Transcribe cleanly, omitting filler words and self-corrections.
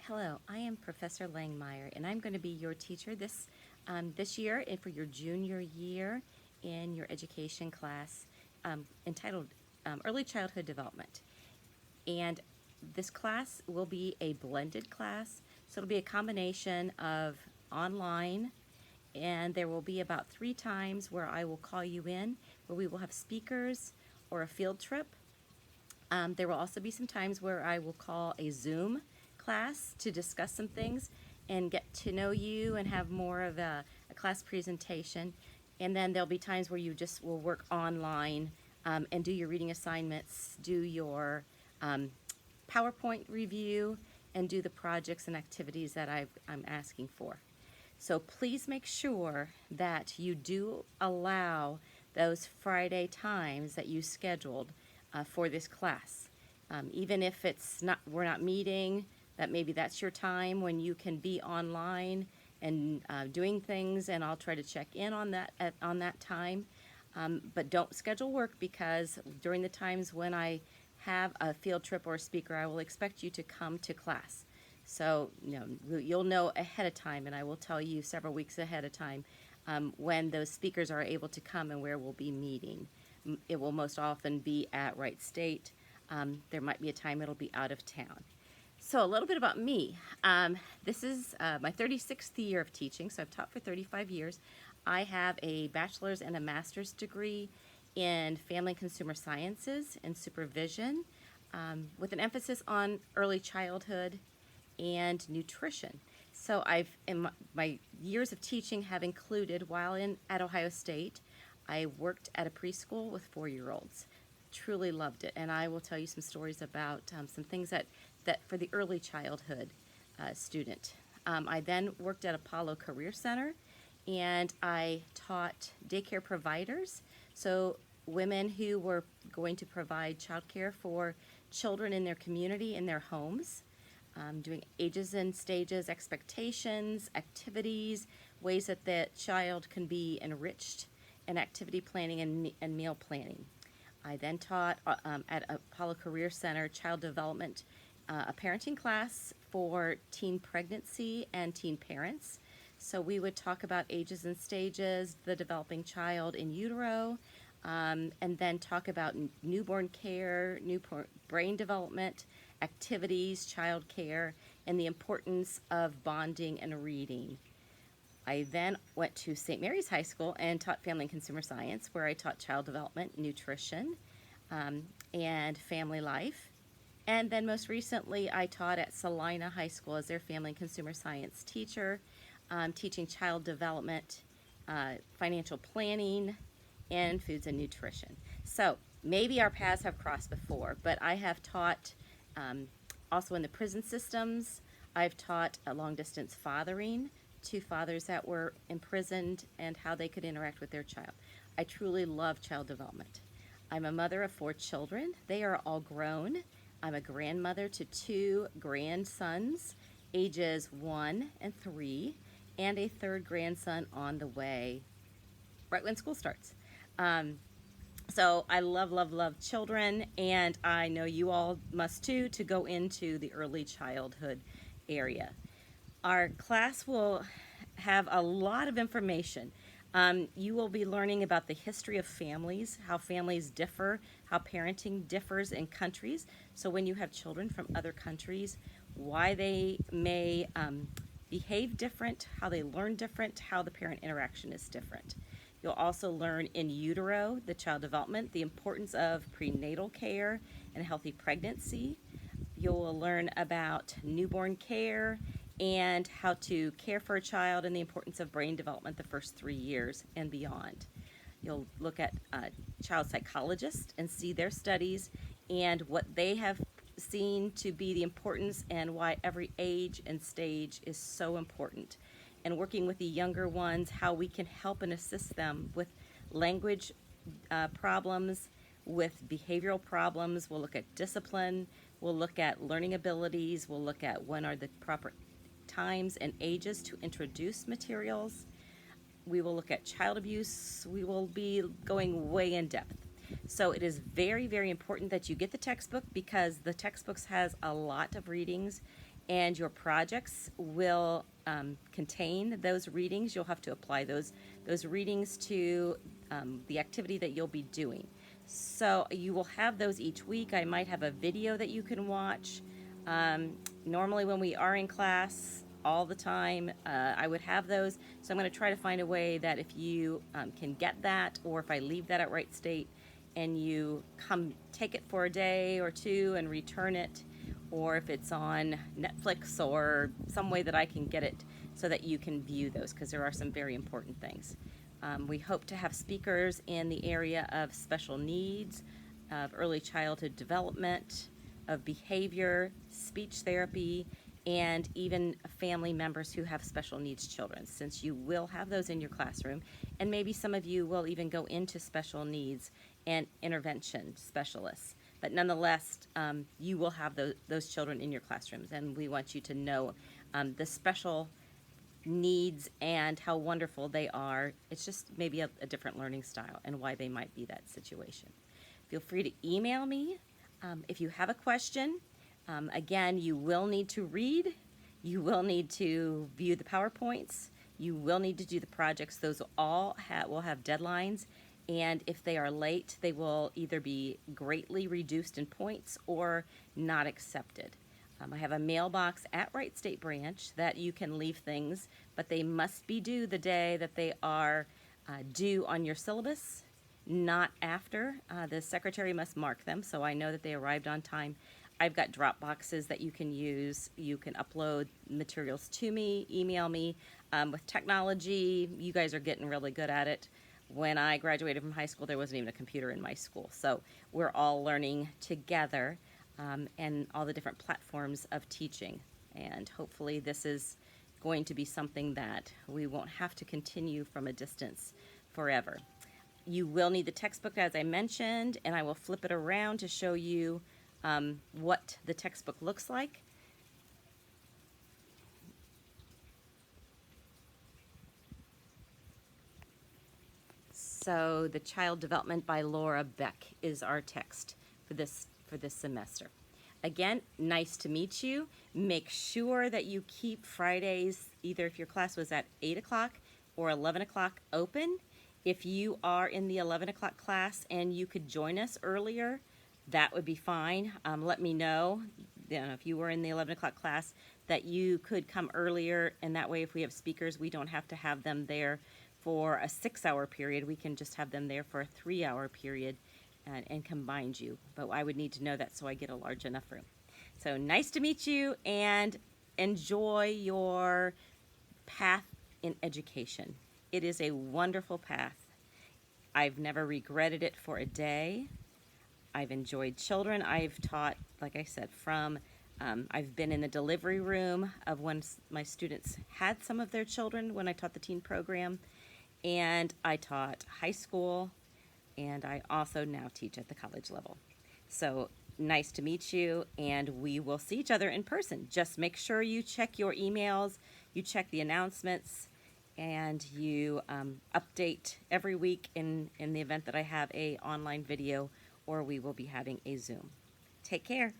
Hello, I am Professor Langmeyer, and I'm going to be your teacher this year and for your junior year in your education class entitled Early Childhood Development. And this class will be a blended class, so it'll be a combination of online, and there will be about 3 times where I will call you in, where we will have speakers or a field trip. There will also be some times where I will call a Zoom class to discuss some things and get to know you and have more of a class presentation. And then there'll be times where you just will work online and do your reading assignments, do your PowerPoint review, and do the projects and activities that I'm asking for. So please make sure that you do allow those Friday times that you scheduled for this class. Even if we're not meeting, that maybe that's your time when you can be online and doing things, and I'll try to check in on that time. But don't schedule work, because during the times when I have a field trip or a speaker, I will expect you to come to class. So you'll know ahead of time, and I will tell you several weeks ahead of time when those speakers are able to come and where we'll be meeting. It will most often be at Wright State. There might be a time it'll be out of town. So a little bit about me. This is my 36th year of teaching, so I've taught for 35 years. I have a bachelor's and a master's degree in family and consumer sciences and supervision, with an emphasis on early childhood and nutrition. So my years of teaching have included, while at Ohio State, I worked at a preschool with 4-year-olds. Truly loved it, and I will tell you some stories about some things that for the early childhood student. I then worked at Apollo Career Center, and I taught daycare providers, so women who were going to provide childcare for children in their community, in their homes, doing ages and stages, expectations, activities, ways that the child can be enriched, and activity planning and meal planning. I then taught at Apollo Career Center child development, a parenting class for teen pregnancy and teen parents. So we would talk about ages and stages, the developing child in utero, and then talk about newborn care, newborn brain development, activities, child care, and the importance of bonding and reading. I then went to St. Mary's High School and taught family and consumer science, where I taught child development, nutrition, and family life. And then most recently, I taught at Salina High School as their family and consumer science teacher, teaching child development, financial planning, and foods and nutrition. So maybe our paths have crossed before, but I have taught also in the prison systems. I've taught a long-distance fathering to fathers that were imprisoned and how they could interact with their child. I truly love child development. I'm a mother of 4 children. They are all grown. I'm a grandmother to 2 grandsons, ages 1 and 3, and a 3rd grandson on the way, right when school starts. So I love, love, love children, and I know you all must too, to go into the early childhood area. Our class will have a lot of information. You will be learning about the history of families, how families differ, how parenting differs in countries. So when you have children from other countries, why they may behave different, how they learn different, how the parent interaction is different. You'll also learn in utero, the child development, the importance of prenatal care and healthy pregnancy. You'll learn about newborn care and how to care for a child, and the importance of brain development the first 3 years and beyond. You'll look at child psychologists and see their studies and what they have seen to be the importance, and why every age and stage is so important. And working with the younger ones, how we can help and assist them with language problems, with behavioral problems. We'll look at discipline. We'll look at learning abilities. We'll look at when are the proper times and ages to introduce materials. We will look at child abuse. We will be going way in depth. So it is very, very important that you get the textbook, because the textbooks has a lot of readings and your projects will contain those readings. You'll have to apply those readings to the activity that you'll be doing. So you will have those each week. I might have a video that you can watch. Normally when we are in class all the time, I would have those. So I'm going to try to find a way that if you can get that, or if I leave that at Wright State and you come take it for a day or two and return it, or if it's on Netflix or some way that I can get it so that you can view those, because there are some very important things. We hope to have speakers in the area of special needs, of early childhood development, of behavior, speech therapy, and even family members who have special needs children, since you will have those in your classroom. And maybe some of you will even go into special needs and intervention specialists. But nonetheless, you will have those children in your classrooms, and we want you to know the special needs and how wonderful they are. It's just maybe a different learning style and why they might be that situation. Feel free to email me if you have a question. Again, you will need to read, you will need to view the PowerPoints, you will need to do the projects. Those all will have deadlines, and if they are late, they will either be greatly reduced in points or not accepted. I have a mailbox at Wright State Branch that you can leave things, but they must be due the day that they are due on your syllabus, not after. The secretary must mark them so I know that they arrived on time. I've got drop boxes that you can use. You can upload materials to me, email me. With technology, you guys are getting really good at it. When I graduated from high school, there wasn't even a computer in my school. So we're all learning together, and all the different platforms of teaching. And hopefully this is going to be something that we won't have to continue from a distance forever. You will need the textbook, as I mentioned, and I will flip it around to show you what the textbook looks like. So the Child Development by Laura Beck is our text for this semester. Again, nice to meet you. Make sure that you keep Fridays, either if your class was at 8 o'clock or 11 o'clock, open. If you are in the 11 o'clock class and you could join us earlier, that would be fine. Let me know, if you were in the 11 o'clock class, that you could come earlier, and that way if we have speakers, we don't have to have them there for a 6-hour period. We can just have them there for a 3-hour period and combine you. But I would need to know that so I get a large enough room. So nice to meet you, and enjoy your path in education. It is a wonderful path. I've never regretted it for a day. I've enjoyed children. I've taught, like I said, I've been in the delivery room of when my students had some of their children when I taught the teen program, and I taught high school, and I also now teach at the college level. So nice to meet you, and we will see each other in person. Just make sure you check your emails, you check the announcements, and you update every week in the event that I have a online video, or we will be having a Zoom. Take care.